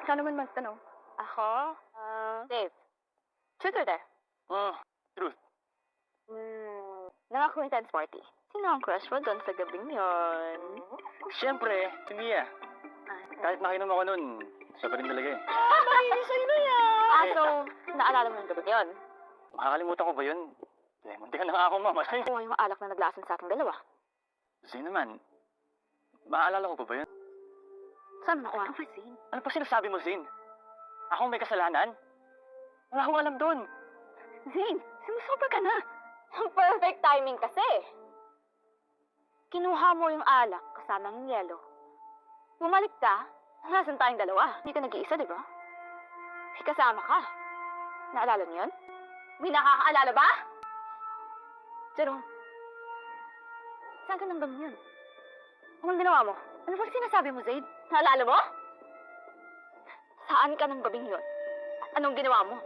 Ikaw naman magtanong. Ako? Dave. Truth or dare? Truth. Naka-acquaintance party. Sino ang crush mo doon sa gabing yon? Siyempre, si Mia. Kahit nakinom ako nun, siya pa rin talaga eh. Makinis sa'yo na yan! So, naalala mo yung gabing yon? Makakalimutan ko ba yun? Munti ka na nga ako, mama. Kung yung alak na naglason sa ating dalawa. Zane naman, maaalala ko pa ba yun? Saan mo nakuha? Zane? Ano pa sinasabi mo, Zane? Ako may kasalanan? Wala akong alam doon. Zane, sumusobra ka na. Ang perfect timing kasi. Kinuha mo yung alak kasama ng yelo. Bumalik ka, nasan tayong dalawa? Hindi ka nag-iisa, di ba? May kasama ka. Naalala niyo yun? May nakakaalala ba? Jerome, saan ka nang gabi yun? Anong ginawa mo? Ano ba sinasabi mo, Zaid? Naalala mo? Saan ka nang gabing yun? Anong ginawa mo?